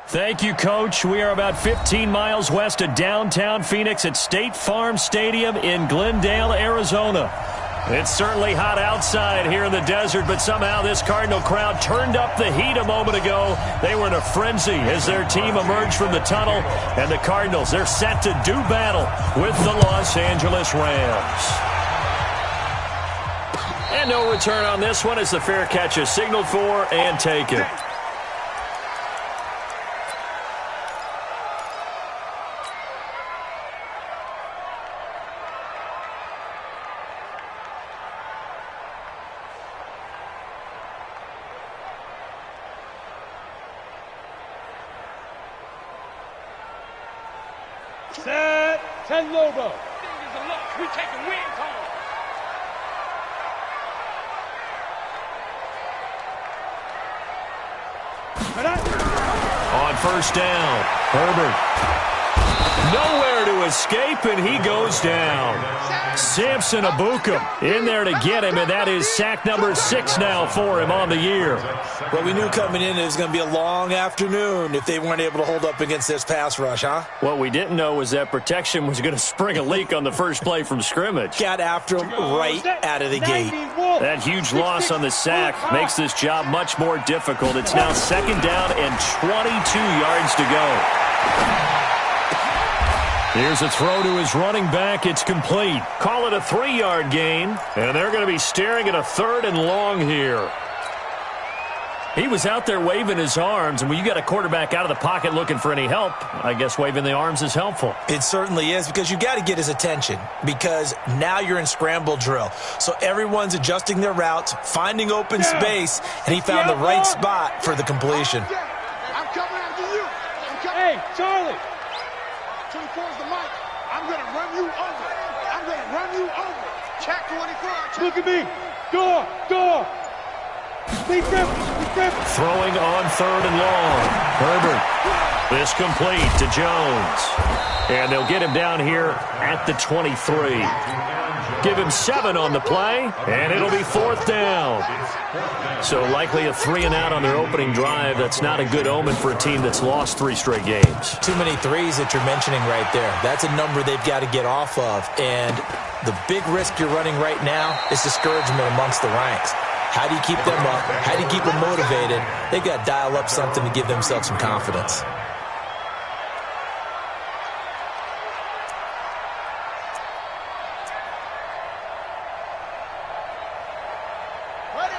Thank you, Coach. We are about 15 miles west of downtown Phoenix at State Farm Stadium in Glendale, Arizona. It's certainly hot outside here in the desert, but somehow this Cardinal crowd turned up the heat a moment ago. They were in a frenzy as their team emerged from the tunnel, and the Cardinals, they're set to do battle with the Los Angeles Rams. And no return on this one as the fair catch is signaled for and taken. Set, 10 Lobo. We taking wins home. On first down, Herbert. Nowhere to escape, and he goes down. Samson Abukum in there to get him, and that is sack number 6 now for him on the year. Well, we knew coming in it was going to be a long afternoon if they weren't able to hold up against this pass rush, huh? What we didn't know was that protection was going to spring a leak on the first play from scrimmage. Got after him right out of the gate. That huge loss on the sack makes this job much more difficult. It's now second down and 22 yards to go. Here's a throw to his running back. It's complete. Call it a 3-yard gain, and they're going to be staring at a 3rd and long here. He was out there waving his arms, and when you got a quarterback out of the pocket looking for any help, I guess waving the arms is helpful. It certainly is, because you got to get his attention, because now you're in scramble drill. So everyone's adjusting their routes, finding open space, and he found the right spot for the completion. I'm coming after you. Hey, Charlie. 24's the mic. I'm going to run you over. I'm going to run you over. Check 24. Look at me. Door. Throwing on 3rd and long. Herbert. This complete to Jones. And they'll get him down here at the 23. Give him 7 on the play, and it'll be 4th down. So likely a 3-and-out on their opening drive. That's not a good omen for a team that's lost 3 straight games. Too many threes that you're mentioning right there. That's a number they've got to get off of. And the big risk you're running right now is discouragement amongst the ranks. How do you keep them up? How do you keep them motivated? They've got to dial up something to give themselves some confidence.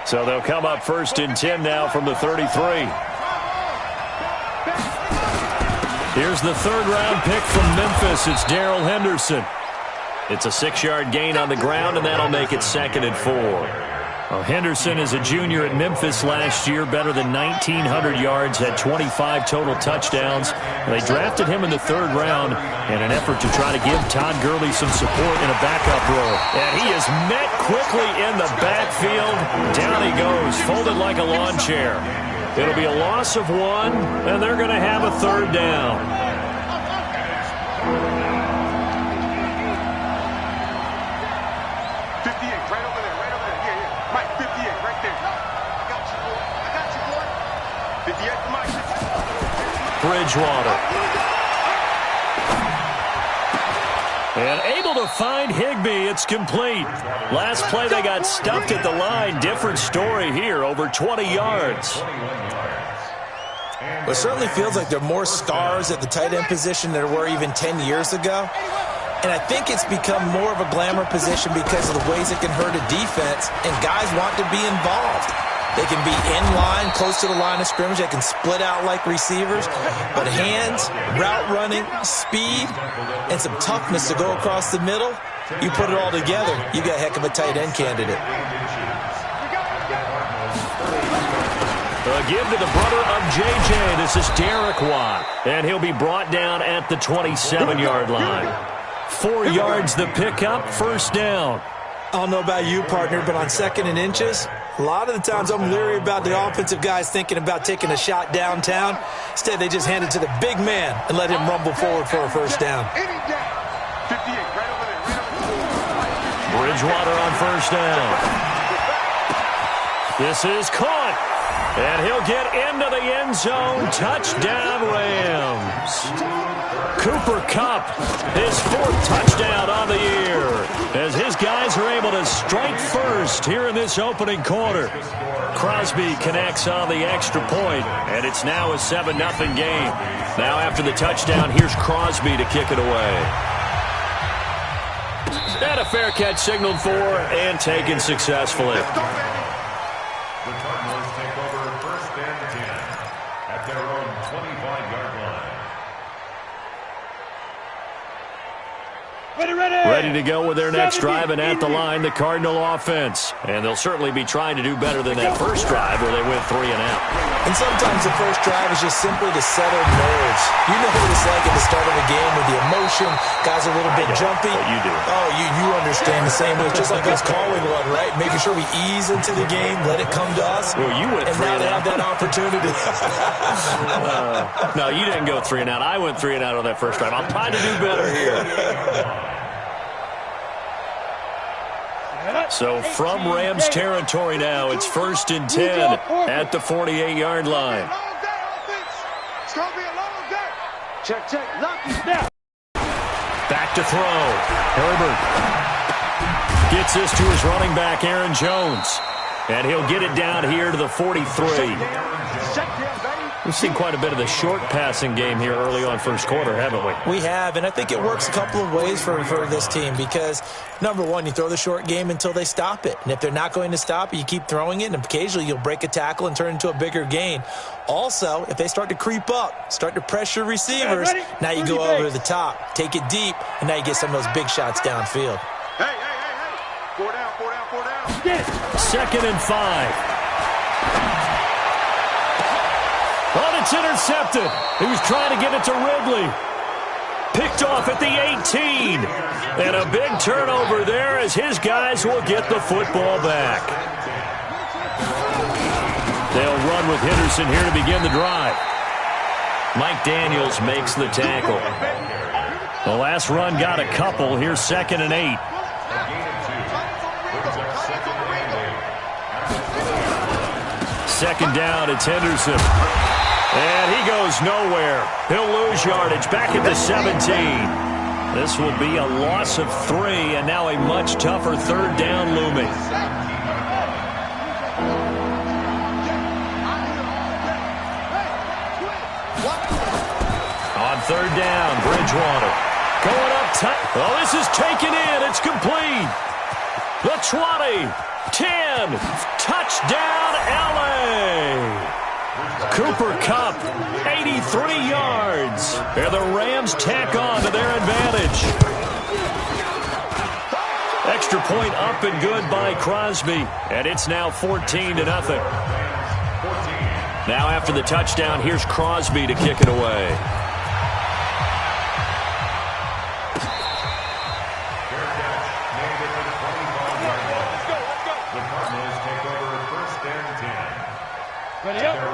So they'll come up 1st and 10 now from the 33. Here's the 3rd-round pick from Memphis. It's Darrell Henderson. It's a 6-yard gain on the ground, and that'll make it 2nd and 4. Well, Henderson is a junior at Memphis last year, better than 1,900 yards, had 25 total touchdowns. They drafted him in the 3rd round in an effort to try to give Todd Gurley some support in a backup role. And he is met quickly in the backfield. Down he goes, folded like a lawn chair. It'll be a loss of 1, and they're going to have a 3rd down. Bridgewater. And able to find Higbee. It's complete. Last play they got stuffed at the line. Different story here. Over 20 yards. Well, it certainly feels like there are more stars at the tight end position than there were even 10 years ago. And I think it's become more of a glamour position because of the ways it can hurt a defense, and guys want to be involved. They can be in line, close to the line of scrimmage. They can split out like receivers. But hands, route running, speed, and some toughness to go across the middle, you put it all together, you got a heck of a tight end candidate. A give to the brother of J.J. This is Derek Watt. And he'll be brought down at the 27-yard line. 4 yards the pickup, 1st down. I don't know about you, partner, but on 2nd and inches, a lot of the times I'm leery about the offensive guys thinking about taking a shot downtown. Instead, they just hand it to the big man and let him rumble forward for a 1st down. Bridgewater on 1st down. This is caught. And he'll get into the end zone. Touchdown, Rams. Cooper Kupp, his 4th touchdown on the year, as his guys are able to strike first here in this opening quarter. Crosby connects on the extra point, and it's now a 7-0 game. Now after the touchdown, here's Crosby to kick it away. And a fair catch signaled for and taken successfully. The Cardinals take over 1st and 10 at their own 25-yard line. Ready to go with their next drive, and at the line, the Cardinal offense. And they'll certainly be trying to do better than that first drive where they went 3 and out. And sometimes the first drive is just simply to settle nerves. You know what it's like at the start of a game with the emotion. Guys are a little bit jumpy. What you do. Oh, you understand the same way. It's just like us calling one, right? Making sure we ease into the game, let it come to us. Well, you went 3 and out. And now they have that opportunity. No, you didn't go 3 and out. I went 3 and out on that first drive. I'll try to do better here. So from Rams territory now, it's 1st and 10 at the 48-yard line. It's going to be a long day. Check. Lucky snap. Back to throw. Herbert gets this to his running back, Aaron Jones. And he'll get it down here to the 43. We've seen quite a bit of the short passing game here early on first quarter, haven't we? We have, and I think it works a couple of ways for this team because, number one, you throw the short game until they stop it. And if they're not going to stop it, you keep throwing it, and occasionally you'll break a tackle and turn it into a bigger gain. Also, if they start to creep up, start to pressure receivers, now you go over the top, take it deep, and now you get some of those big shots downfield. Hey. 4 down. 2nd and 5. Oh, it's intercepted. He was trying to get it to Ridley. Picked off at the 18. And a big turnover there as his guys will get the football back. They'll run with Henderson here to begin the drive. Mike Daniels makes the tackle. The last run got a couple. Here's 2nd and 8. Second down, it's Henderson. And he goes nowhere. He'll lose yardage back at the 17. This will be a loss of 3, and now a much tougher 3rd down looming. On 3rd down, Bridgewater. Going up top. Oh, this is taken in. It's complete. The 20. 10. Touchdown, L.A. Cooper Kupp, 83 yards. And the Rams tack on to their advantage. Extra point up and good by Crosby. And it's now 14-0. Now after the touchdown, here's Crosby to kick it away.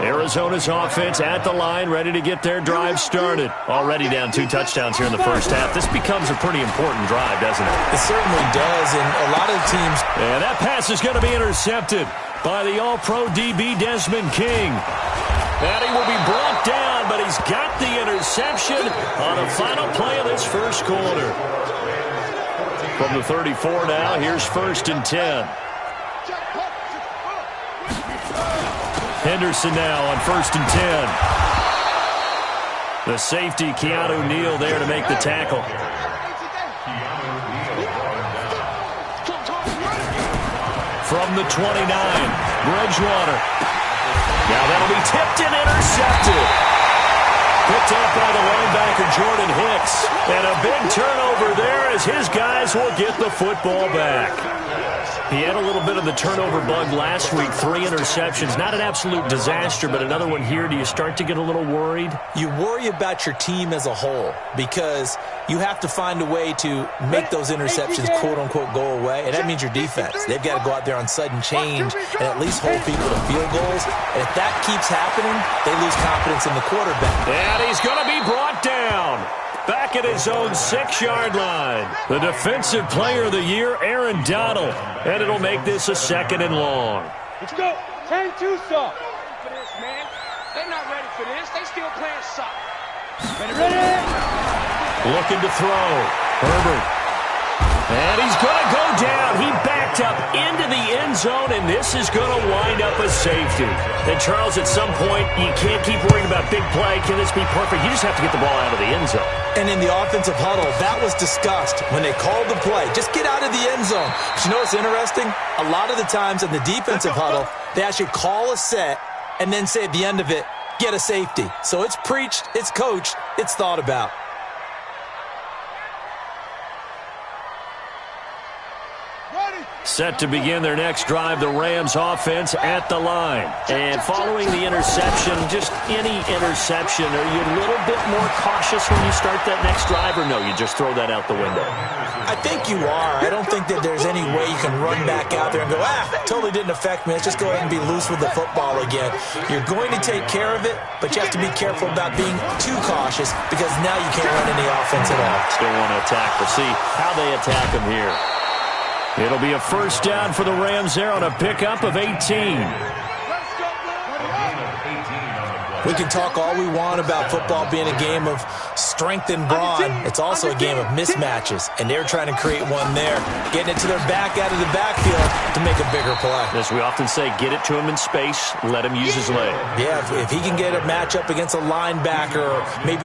Arizona's offense at the line, ready to get their drive started. Already down 2 touchdowns here in the first half. This becomes a pretty important drive, doesn't it? It certainly does, and a lot of teams... And that pass is going to be intercepted by the All-Pro DB Desmond King. And he will be brought down, but he's got the interception on the final play of this first quarter. From the 34 now, here's 1st and 10. Henderson now on 1st and 10. The safety, Keanu Neal, there to make the tackle. From the 29, Bridgewater. Now that'll be tipped and intercepted. Picked up by the linebacker, Jordan Hicks. And a big turnover there as his guys will get the football back. He had a little bit of the turnover bug last week, 3 interceptions. Not an absolute disaster, but another one here. Do you start to get a little worried? You worry about your team as a whole because you have to find a way to make those interceptions, quote-unquote, go away, and that means your defense. They've got to go out there on sudden change and at least hold people to field goals, and if that keeps happening, they lose confidence in the quarterback. And he's going to be brought down. Back at his own 6-yard line. The Defensive Player of the Year, Aaron Donald. And it'll make this a 2nd and long. Let's go. 10-2 soft. They're not ready for this. They still playing soccer. Ready? Looking to throw. Herbert. And he's going to go down. He backed up into the end zone, and this is going to wind up a safety. And, Charles, at some point, you can't keep worrying about big play. Can this be perfect? You just have to get the ball out of the end zone. And in the offensive huddle, that was discussed when they called the play. Just get out of the end zone. But you know what's interesting? A lot of the times in the defensive huddle, they actually call a set and then say at the end of it, get a safety. So it's preached, it's coached, it's thought about. Set to begin their next drive, the Rams offense at the line. And following the interception, just any interception, are you a little bit more cautious when you start that next drive, or no, you just throw that out the window? I think you are. I don't think that there's any way you can run back out there and go, totally didn't affect me. Let's just go ahead and be loose with the football again. You're going to take care of it, but you have to be careful about being too cautious because now you can't run any offense at all. Still want to attack. We'll see how they attack them here. It'll be a first down for the Rams there on a pickup of 18. We can talk all we want about football being a game of strength and brawn. It's also a game of mismatches, and they're trying to create one there, getting it to their back out of the backfield to make a bigger play. As we often say, get it to him in space, let him use his leg. Yeah, if he can get a matchup against a linebacker or maybe